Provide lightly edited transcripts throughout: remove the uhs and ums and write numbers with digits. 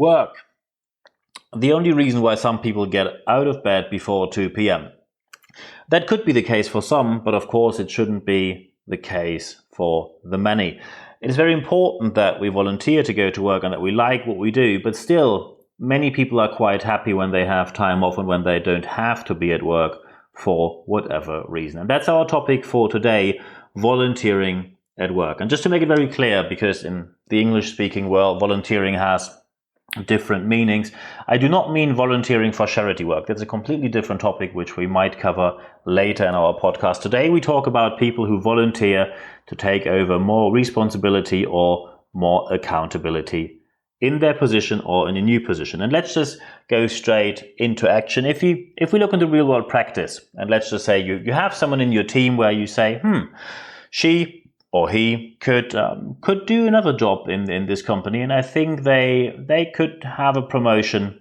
Work. The only reason why some people get out of bed before 2 p.m. That could be the case for some, but of course it shouldn't be the case for the many. It is very important that we volunteer to go to work and that we like what we do, but still, many people are quite happy when they have time off and when they don't have to be at work for whatever reason. And that's our topic for today, volunteering at work. And just to make it very clear, because in the English-speaking world, volunteering has different meanings. I do not mean volunteering for charity work. That's a completely different topic, which we might cover later in our podcast. Today, we talk about people who volunteer to take over more responsibility or more accountability in their position or in a new position. And let's just go straight into action. If we look into real world practice, and let's just say you have someone in your team where you say, she or he could do another job in this company, and I think they could have a promotion,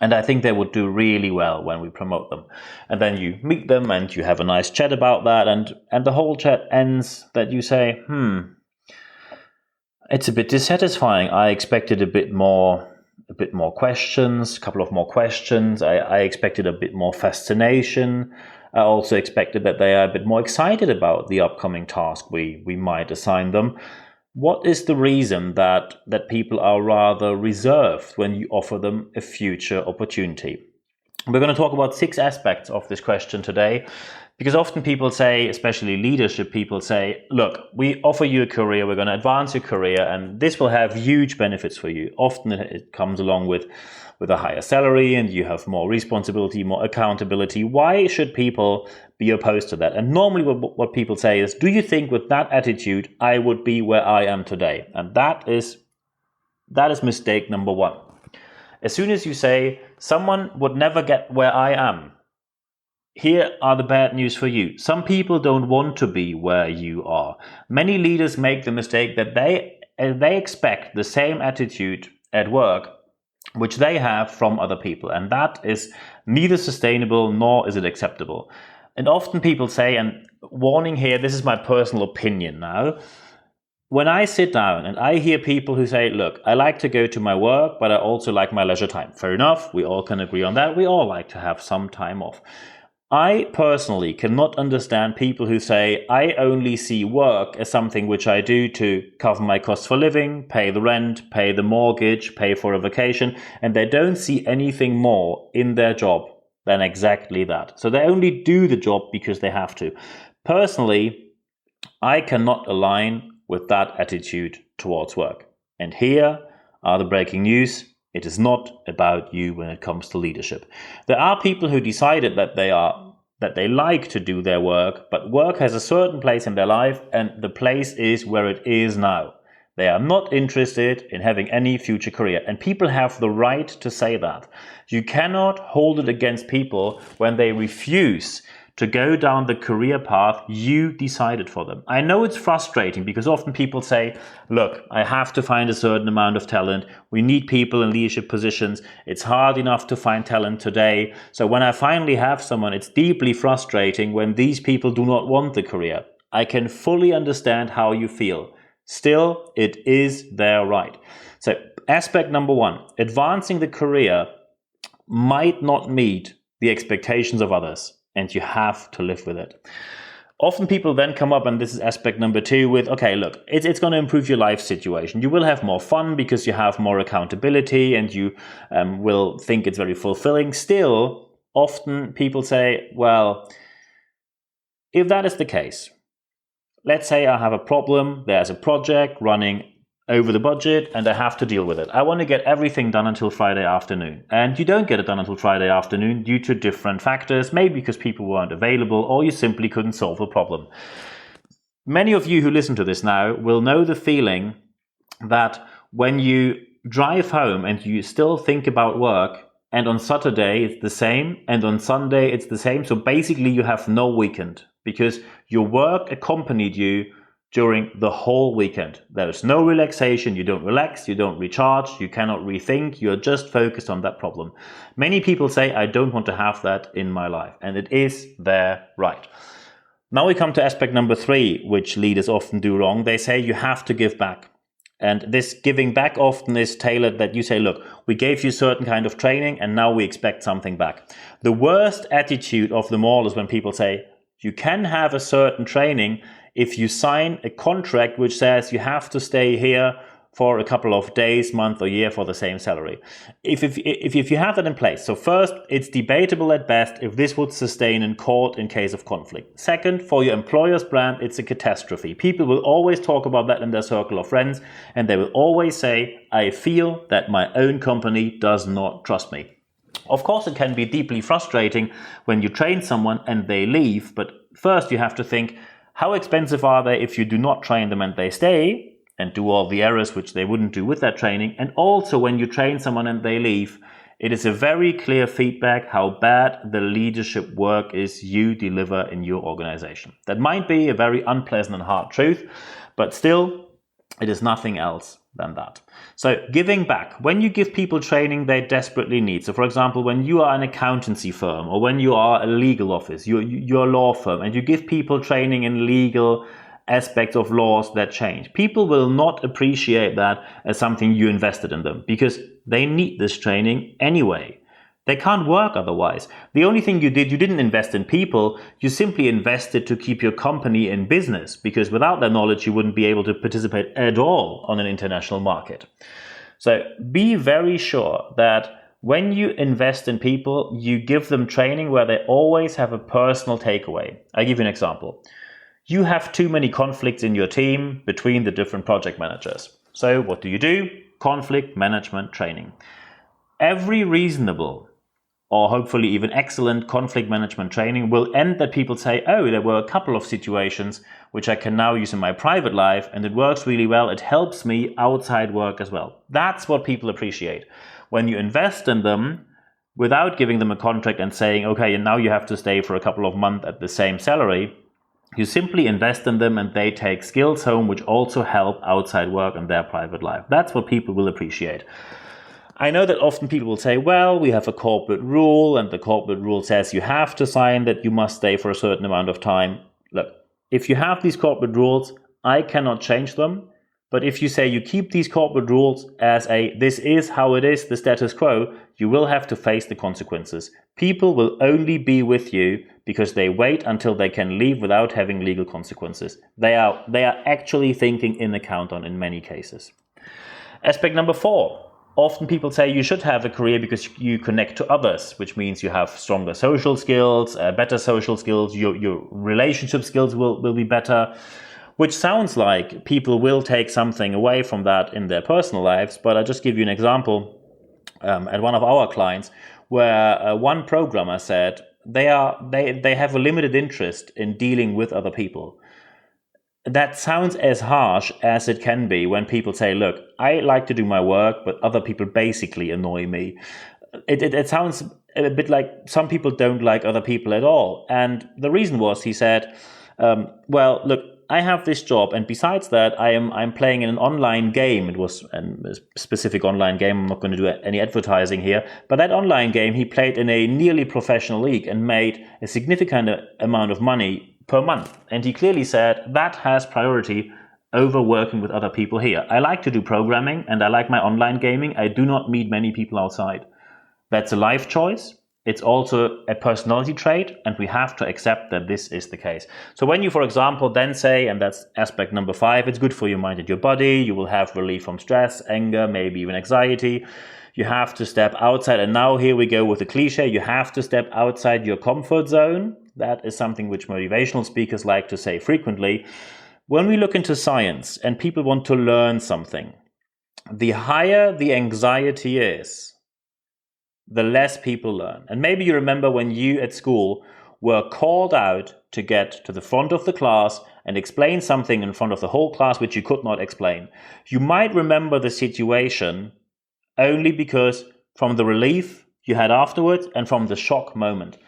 and I think they would do really well when we promote them. And then you meet them and you have a nice chat about that, and the whole chat ends that you say, it's a bit dissatisfying. I expected a bit more questions, a couple of more questions. I expected a bit more fascination. I also expected that they are a bit more excited about the upcoming task we might assign them. What is the reason that people are rather reserved when you offer them a future opportunity? We're going to talk about 6 aspects of this question today, because often people say, especially leadership people say, look, we offer you a career, we're going to advance your career, and this will have huge benefits for you. Often it comes along with a higher salary, and you have more responsibility, more accountability. Why should people be opposed to that? And normally what people say is, do you think with that attitude, I would be where I am today? And that is mistake number 1. As soon as you say, someone would never get where I am, here are the bad news for you. Some people don't want to be where you are. Many leaders make the mistake that they expect the same attitude at work which they have from other people. And that is neither sustainable nor is it acceptable. And often people say, and warning here, this is my personal opinion now, when I sit down and I hear people who say, look, I like to go to my work, but I also like my leisure time. Fair enough, we all can agree on that. We all like to have some time off. I personally cannot understand people who say, I only see work as something which I do to cover my costs for living, pay the rent, pay the mortgage, pay for a vacation, and they don't see anything more in their job than exactly that. So they only do the job because they have to. Personally, I cannot align with that attitude towards work. And here are the breaking news. It is not about you when it comes to leadership. There are people who decided that they like to do their work, but work has a certain place in their life, and the place is where it is now. They are not interested in having any future career, and people have the right to say that. You cannot hold it against people when they refuse to go down the career path you decided for them. I know it's frustrating because often people say, look, I have to find a certain amount of talent. We need people in leadership positions. It's hard enough to find talent today. So when I finally have someone, it's deeply frustrating when these people do not want the career. I can fully understand how you feel. Still, it is their right. So aspect number 1, advancing the career might not meet the expectations of others, and you have to live with it. Often people then come up, and this is aspect number 2, with, okay, look, it's going to improve your life situation. You will have more fun because you have more accountability and you will think it's very fulfilling. Still, often people say, well, if that is the case, let's say I have a problem, there's a project running over the budget and I have to deal with it. I want to get everything done until Friday afternoon. And you don't get it done until Friday afternoon due to different factors, maybe because people weren't available or you simply couldn't solve the problem. Many of you who listen to this now will know the feeling that when you drive home and you still think about work, and on Saturday it's the same, and on Sunday it's the same. So basically you have no weekend because your work accompanied you during the whole weekend. There is no relaxation, you don't relax, you don't recharge, you cannot rethink, you're just focused on that problem. Many people say, I don't want to have that in my life, and it is their right. Now we come to aspect number 3, which leaders often do wrong. They say you have to give back. And this giving back often is tailored that you say, look, we gave you a certain kind of training and now we expect something back. The worst attitude of them all is when people say, you can have a certain training if you sign a contract which says you have to stay here for a couple of days, month or year for the same salary. If you have that in place, so first, it's debatable at best if this would sustain in court in case of conflict. Second, for your employer's brand, it's a catastrophe. People will always talk about that in their circle of friends, and they will always say, I feel that my own company does not trust me. Of course, it can be deeply frustrating when you train someone and they leave, but first you have to think, how expensive are they if you do not train them and they stay? And do all the errors which they wouldn't do with that training. And also when you train someone and they leave, it is a very clear feedback how bad the leadership work is you deliver in your organization. That might be a very unpleasant and hard truth, but still, it is nothing else than that. So giving back, when you give people training they desperately need. So for example, when you are an accountancy firm or when you are a legal office, you're a law firm, and you give people training in legal aspects of laws that change. People will not appreciate that as something you invested in them because they need this training anyway. They can't work otherwise. The only thing you didn't invest in people, you simply invested to keep your company in business because without that knowledge you wouldn't be able to participate at all on an international market. So be very sure that when you invest in people, you give them training where they always have a personal takeaway. I'll give you an example. You have too many conflicts in your team between the different project managers. So what do? Conflict management training. Every reasonable or hopefully even excellent conflict management training will end that people say, oh, there were a couple of situations which I can now use in my private life and it works really well. It helps me outside work as well. That's what people appreciate. When you invest in them without giving them a contract and saying, okay, and now you have to stay for a couple of months at the same salary, you simply invest in them and they take skills home which also help outside work and their private life. That's what people will appreciate. I know that often people will say, well, we have a corporate rule and the corporate rule says you have to sign that you must stay for a certain amount of time. Look, if you have these corporate rules, I cannot change them. But if you say you keep these corporate rules as this is how it is, the status quo, you will have to face the consequences. People will only be with you because they wait until they can leave without having legal consequences. They are actually thinking in account on in many cases. Aspect number 4. Often people say you should have a career because you connect to others, which means you have stronger social skills, better social skills, your relationship skills will be better. Which sounds like people will take something away from that in their personal lives. But I'll just give you an example at one of our clients where one programmer said they have a limited interest in dealing with other people. That sounds as harsh as it can be when people say, look, I like to do my work, but other people basically annoy me. It sounds a bit like some people don't like other people at all. And the reason was, he said, well, look, I have this job, and besides that, I'm playing in an online game. It was a specific online game. I'm not going to do any advertising here. But that online game, he played in a nearly professional league and made a significant amount of money per month. And he clearly said that has priority over working with other people here. I like to do programming and I like my online gaming. I do not meet many people outside. That's a life choice. It's also a personality trait, and we have to accept that this is the case. So when you, for example, then say, and that's aspect number 5, it's good for your mind and your body, you will have relief from stress, anger, maybe even anxiety. You have to step outside, and now here we go with the cliche, you have to step outside your comfort zone. That is something which motivational speakers like to say frequently. When we look into science and people want to learn something, the higher the anxiety is, the less people learn. And maybe you remember when you at school were called out to get to the front of the class and explain something in front of the whole class which you could not explain. You might remember the situation only because from the relief you had afterwards and from the shock moment.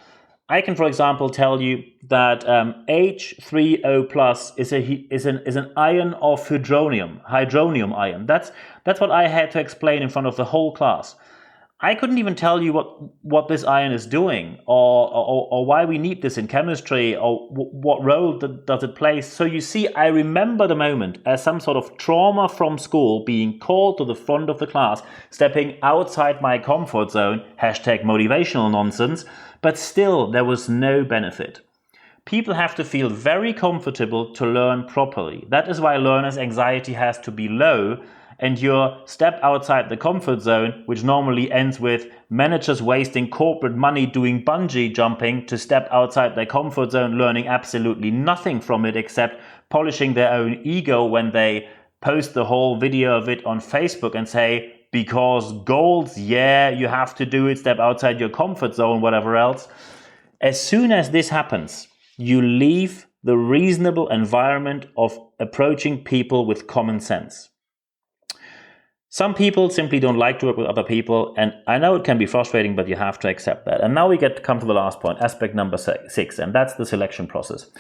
I can, for example, tell you that H3O plus is an ion of hydronium ion. That's what I had to explain in front of the whole class. I couldn't even tell you what this ion is doing, or why we need this in chemistry, or what role does it play. So you see, I remember the moment as some sort of trauma from school, being called to the front of the class, stepping outside my comfort zone, #motivational nonsense, but still there was no benefit. People have to feel very comfortable to learn properly. That is why learners' anxiety has to be low, and your step outside the comfort zone, which normally ends with managers wasting corporate money doing bungee jumping to step outside their comfort zone, learning absolutely nothing from it except polishing their own ego when they post the whole video of it on Facebook and say, because goals, yeah, you have to do it, step outside your comfort zone, whatever else. As soon as this happens, you leave the reasonable environment of approaching people with common sense. Some people simply don't like to work with other people, and I know it can be frustrating, but you have to accept that. And now we get to come to the last point, aspect number 6, and that's the selection process.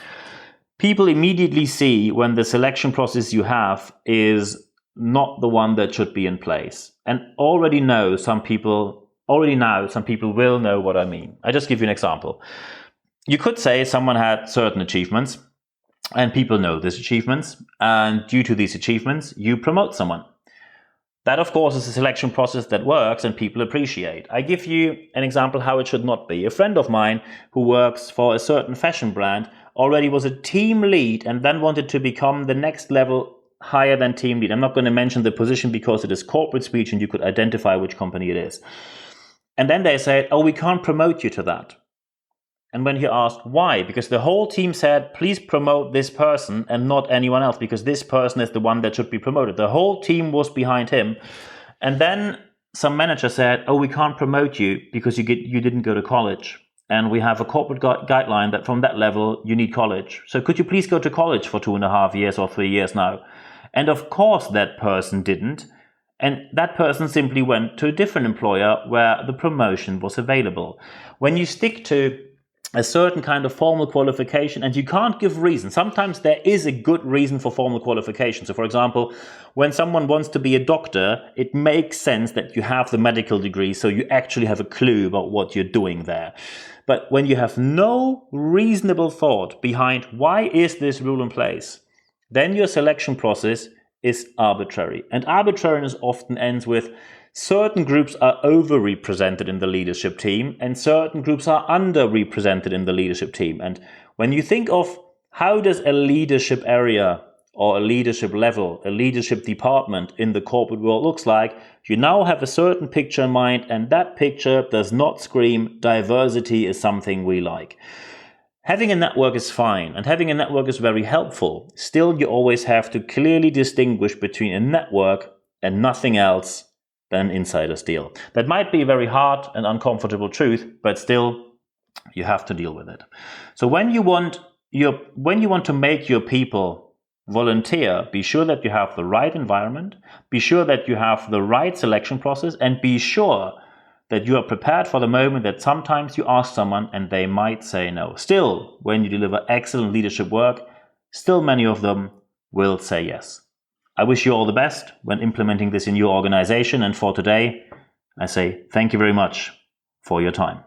People immediately see when the selection process you have is not the one that should be in place. And already now some people will know what I mean. I just give you an example. You could say someone had certain achievements, and people know these achievements, and due to these achievements, you promote someone. That, of course, is a selection process that works and people appreciate. I give you an example how it should not be. A friend of mine who works for a certain fashion brand already was a team lead and then wanted to become the next level higher than team lead. I'm not going to mention the position because it is corporate speech and you could identify which company it is. And then they said, oh, we can't promote you to that. And when he asked why, because the whole team said, please promote this person and not anyone else, because this person is the one that should be promoted. The whole team was behind him. And then some manager said, oh, we can't promote you because you didn't go to college. And we have a corporate guideline that from that level, you need college. So could you please go to college for 2.5 years or 3 years now? And of course that person didn't. And that person simply went to a different employer where the promotion was available. When you stick to a certain kind of formal qualification, and you can't give reason. Sometimes there is a good reason for formal qualification. So for example, when someone wants to be a doctor, it makes sense that you have the medical degree, so you actually have a clue about what you're doing there. But when you have no reasonable thought behind why is this rule in place, then your selection process is arbitrary. And arbitrariness often ends with certain groups are overrepresented in the leadership team and certain groups are underrepresented in the leadership team. And when you think of how does a leadership area or a leadership level, a leadership department in the corporate world looks like, you now have a certain picture in mind, and that picture does not scream diversity is something we like. Having a network is fine, and having a network is very helpful. Still, you always have to clearly distinguish between a network and nothing else than insider's deal. That might be a very hard and uncomfortable truth, but still, you have to deal with it. So when you want to make your people volunteer, be sure that you have the right environment, be sure that you have the right selection process, and be sure that you are prepared for the moment that sometimes you ask someone and they might say no. Still, when you deliver excellent leadership work, still many of them will say yes. I wish you all the best when implementing this in your organization. And for today, I say thank you very much for your time.